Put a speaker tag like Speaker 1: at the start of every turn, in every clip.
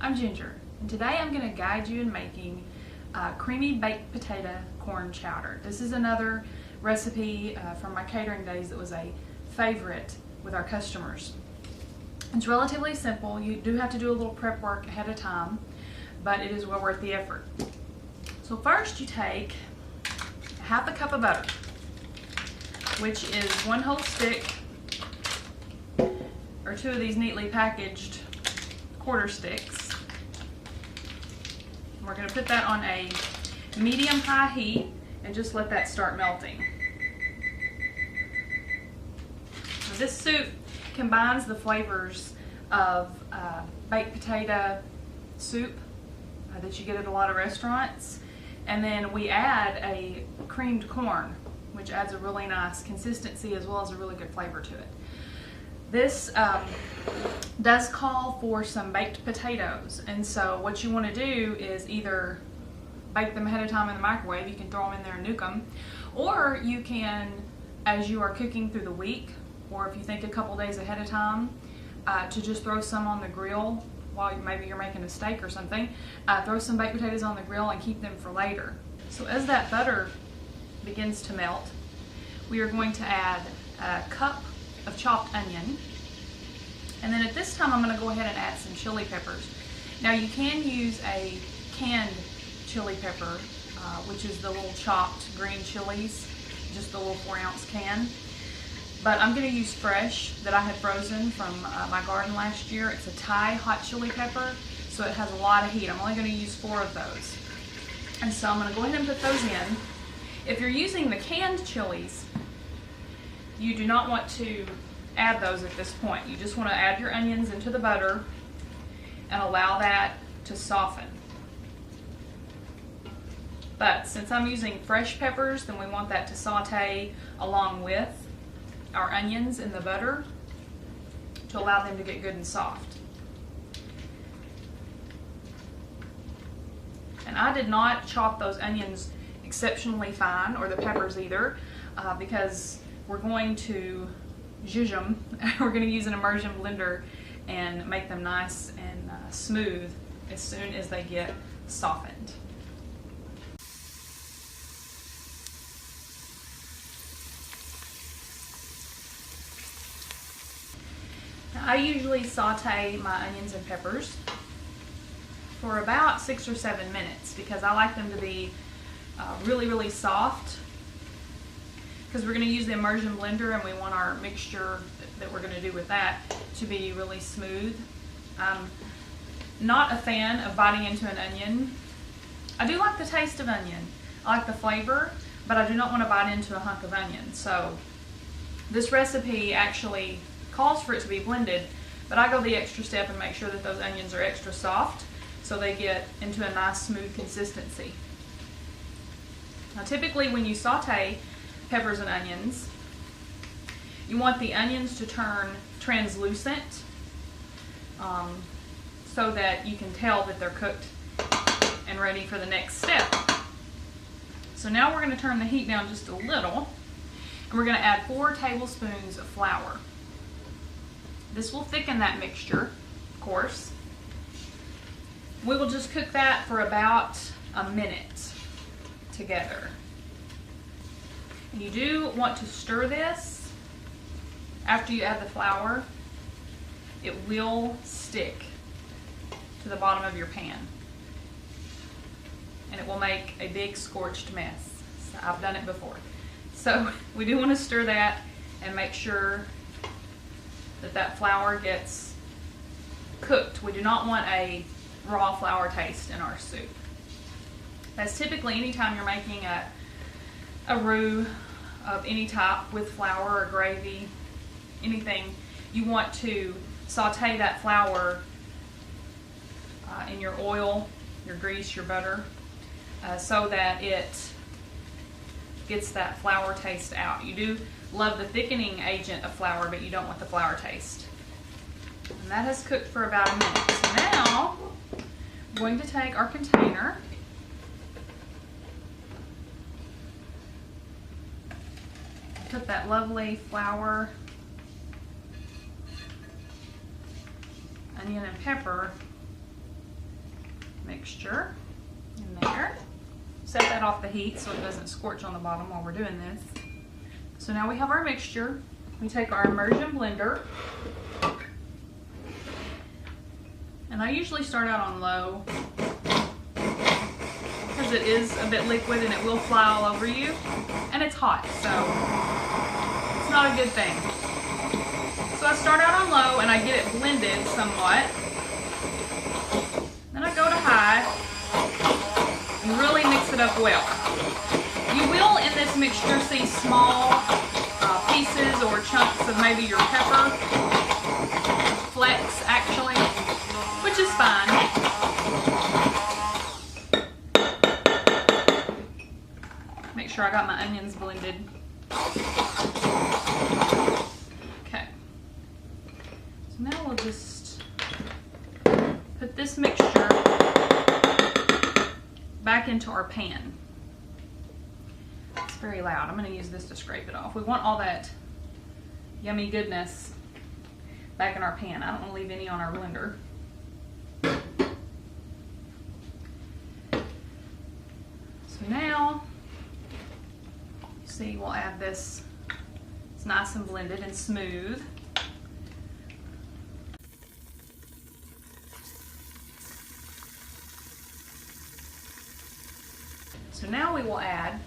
Speaker 1: I'm Ginger, and today I'm going to guide you in making creamy baked potato corn chowder. This is another recipe from my catering days that was a favorite with our customers. It's relatively simple. You do have to do a little prep work ahead of time, but it is well worth the effort. So first you take half a cup of butter, which is one whole stick or two of these neatly packaged quarter sticks. We're going to put that on a medium-high heat and just let that start melting. So this soup combines the flavors of baked potato soup that you get at a lot of restaurants, and then we add a creamed corn, which adds a really nice consistency as well as a really good flavor to it. This does call for some baked potatoes, and so what you want to do is either bake them ahead of time in the microwave. You can throw them in there and nuke them, or you can, as you are cooking through the week, or if you think a couple days ahead of time, to just throw some on the grill while maybe you're making a steak or something. Throw some baked potatoes on the grill and keep them for later. So as that butter begins to melt, we are going to add a cup of chopped onion, and then at this time I'm going to go ahead and add some chili peppers. Now you can use a canned chili pepper, which is the little chopped green chilies, just the little 4-ounce can, but I'm going to use fresh that I had frozen from my garden last year. It's a Thai hot chili pepper, so it has a lot of heat. I'm only going to use 4 of those, and so I'm going to go ahead and put those in. If you're using the canned chilies, you do not want to add those at this point. You just want to add your onions into the butter and allow that to soften. But since I'm using fresh peppers, then we want that to saute along with our onions in the butter to allow them to get good and soft. And I did not chop those onions exceptionally fine, or the peppers either, because we're going to zhuzh them. We're going to use an immersion blender and make them nice and smooth as soon as they get softened. Now, I usually saute my onions and peppers for about 6 or 7 minutes because I like them to be really soft, because we're going to use the immersion blender and we want our mixture that we're going to do with that to be really smooth. I'm not a fan of biting into an onion. I do like the taste of onion. I like the flavor, but I do not want to bite into a hunk of onion. So this recipe actually calls for it to be blended, but I go the extra step and make sure that those onions are extra soft so they get into a nice smooth consistency. Now typically when you saute peppers and onions, you want the onions to turn translucent so that you can tell that they're cooked and ready for the next step. So now we're going to turn the heat down just a little, and we're going to add 4 tablespoons of flour. This will thicken that mixture, of course. We will just cook that for about a minute together. You do want to stir this after you add the flour. It will stick to the bottom of your pan, and it will make a big scorched mess. So I've done it before. So we do want to stir that and make sure that that flour gets cooked. We do not want a raw flour taste in our soup. That's typically anytime you're making a roux of any type with flour or gravy, anything, you want to saute that flour in your oil, your grease, your butter, so that it gets that flour taste out. You do love the thickening agent of flour, but you don't want the flour taste. And that has cooked for about a minute. So now I'm going to take our container put that lovely flour, onion, and pepper mixture in there. Set that off the heat so it doesn't scorch on the bottom while we're doing this. So now we have our mixture. We take our immersion blender, and I usually start out on low because it is a bit liquid and it will fly all over you, and it's hot, so it's not a good thing. So I start out on low and I get it blended somewhat. Then I go to high and really mix it up well. You will in this mixture see small pieces or chunks of maybe your pepper, flecks actually, which is fine. Make sure I got my onions blended. Okay. So now we'll just put this mixture back into our pan. It's very loud. I'm going to use this to scrape it off. We want all that yummy goodness back in our pan. I don't want to leave any on our blender. So now, you see, we'll add this. It's nice and blended and smooth. So now we will add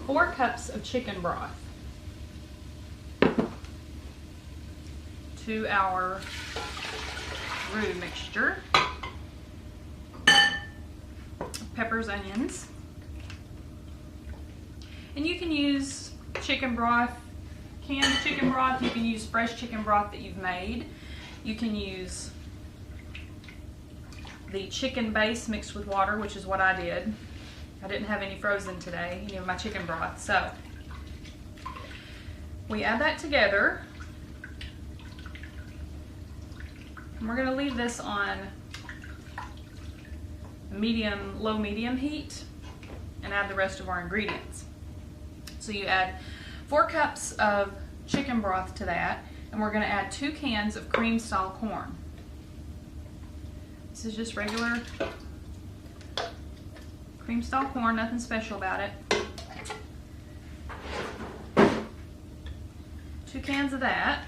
Speaker 1: 4 cups of chicken broth to our roux mixture. Peppers, onions. And you can use chicken broth, canned chicken broth. You can use fresh chicken broth that you've made. You can use the chicken base mixed with water, which is what I did. I didn't have any frozen today, any of my chicken broth. So we add that together. And we're going to leave this on medium, low medium heat and add the rest of our ingredients. So you add 4 cups of chicken broth to that, and we're going to add 2 cans of cream style corn. This is just regular cream style corn, nothing special about it. 2 cans of that,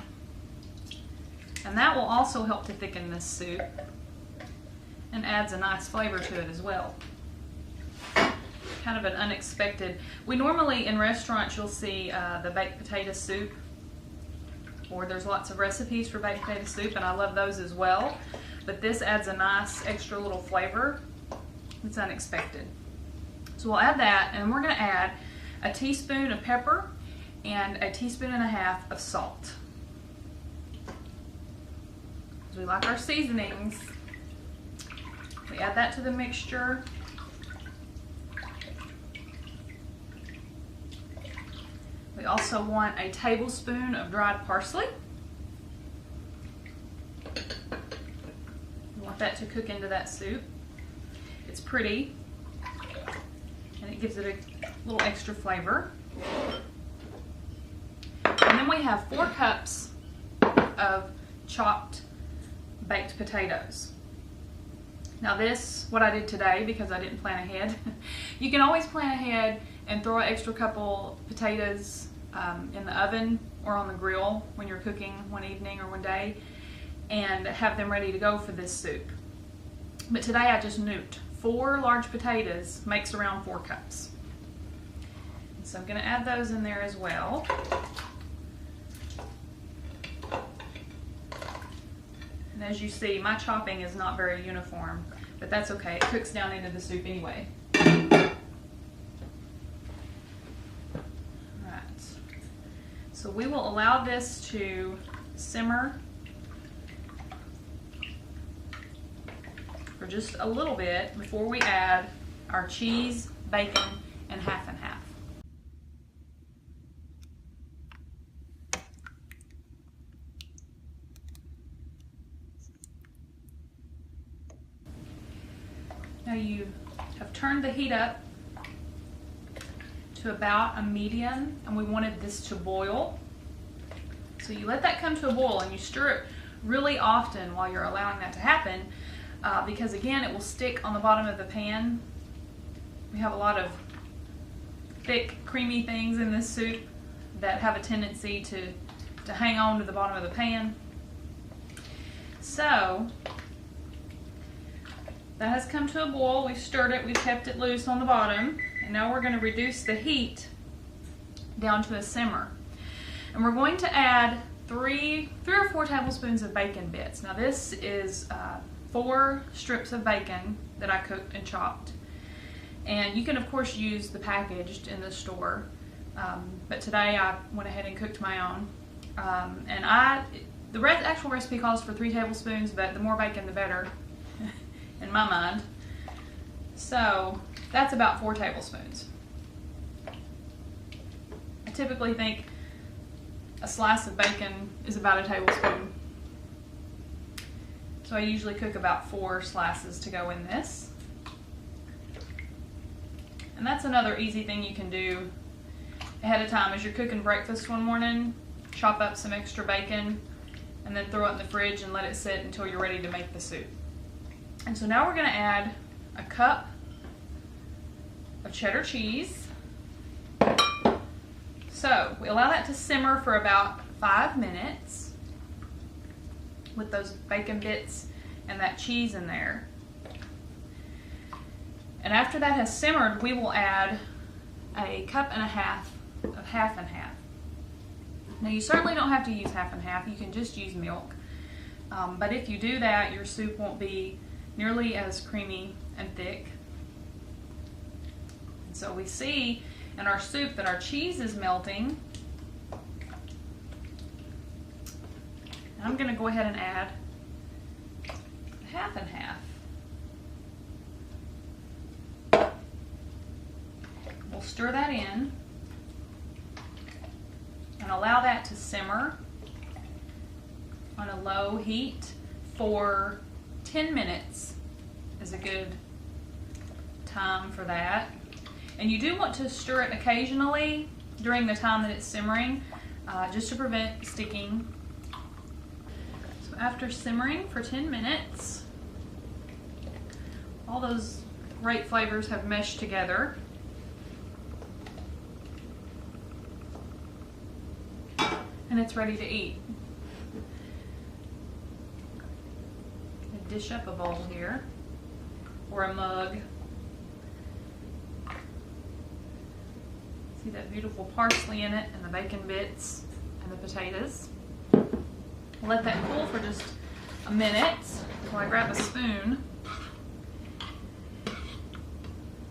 Speaker 1: and that will also help to thicken this soup and adds a nice flavor to it as well. Kind of an unexpected. We normally in restaurants you'll see the baked potato soup, or there's lots of recipes for baked potato soup, and I love those as well, but this adds a nice extra little flavor. It's unexpected. So we'll add that, and we're going to add a teaspoon of pepper and a teaspoon and a half of salt. We like our seasonings. We add that to the mixture. We also want a tablespoon of dried parsley. We want that to cook into that soup. It's pretty, and it gives it a little extra flavor. And then we have 4 cups of chopped baked potatoes. Now this, what I did today, because I didn't plan ahead, you can always plan ahead and throw an extra couple potatoes in the oven or on the grill when you're cooking one evening or one day, and have them ready to go for this soup. But today I just nuked. 4 large potatoes makes around 4 cups. So I'm going to add those in there as well. And as you see, my chopping is not very uniform, but that's okay. It cooks down into the soup anyway. Right. So we will allow this to simmer for just a little bit before we add our cheese, bacon, and half and half. Now you have turned the heat up to about a medium, and we wanted this to boil. So you let that come to a boil and you stir it really often while you're allowing that to happen. because again, it will stick on the bottom of the pan. We have a lot of thick, creamy things in this soup that have a tendency to hang on to the bottom of the pan. So that has come to a boil. We've stirred it, we've kept it loose on the bottom, and now we're going to reduce the heat down to a simmer. And we're going to add three or four tablespoons of bacon bits. Now this is 4 strips of bacon that I cooked and chopped. And you can of course use the packaged in the store, but today I went ahead and cooked my own. The actual recipe calls for 3 tablespoons, but the more bacon the better in my mind. So that's about 4 tablespoons. I typically think a slice of bacon is about a tablespoon. So I usually cook about 4 slices to go in this. And that's another easy thing you can do ahead of time. As you're cooking breakfast one morning, chop up some extra bacon and then throw it in the fridge and let it sit until you're ready to make the soup. And so now we're going to add a cup of cheddar cheese. So we allow that to simmer for about 5 minutes with those bacon bits and that cheese in there. And after that has simmered, we will add a cup and a half of half and half. Now you certainly don't have to use half and half, you can just use milk. But if you do that, your soup won't be nearly as creamy and thick. And so we see in our soup that our cheese is melting. And I'm going to go ahead and add half and half. We'll stir that in and allow that to simmer on a low heat for 10 minutes is a good time for that. And you do want to stir it occasionally during the time that it's simmering, just to prevent sticking. So after simmering for 10 minutes, all those great flavors have meshed together. And it's ready to eat. Dish up a bowl here, or a mug. See that beautiful parsley in it, and the bacon bits, and the potatoes. Let that cool for just a minute while I grab a spoon.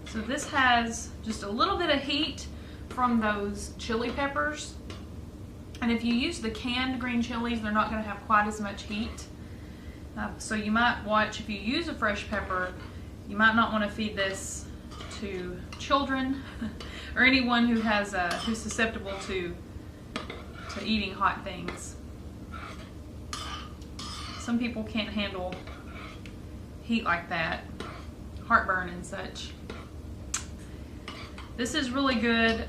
Speaker 1: So this has just a little bit of heat from those chili peppers. And if you use the canned green chilies, they're not going to have quite as much heat. So you might watch, if you use a fresh pepper, you might not want to feed this to children or anyone who has who's susceptible to eating hot things. Some people can't handle heat like that, heartburn and such. This is really good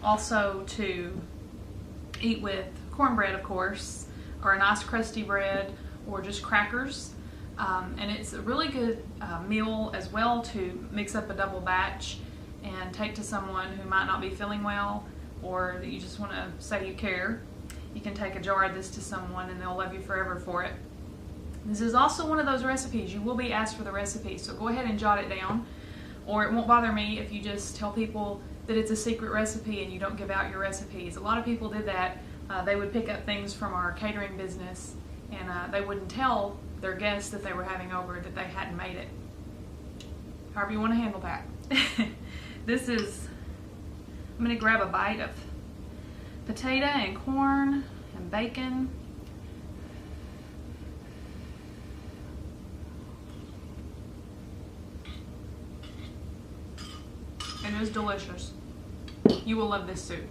Speaker 1: also to eat with cornbread, of course, or a nice crusty bread, or just crackers. And it's a really good meal as well to mix up a double batch and take to someone who might not be feeling well, or that you just want to say you care. You can take a jar of this to someone and they'll love you forever for it. This is also one of those recipes. You will be asked for the recipe, so go ahead and jot it down, or it won't bother me if you just tell people that it's a secret recipe and you don't give out your recipes. A lot of people did that. They would pick up things from our catering business and they wouldn't tell their guests that they were having over that they hadn't made it. However you want to handle that. This is, I'm going to grab a bite of potato and corn and bacon. And it was delicious. You will love this soup.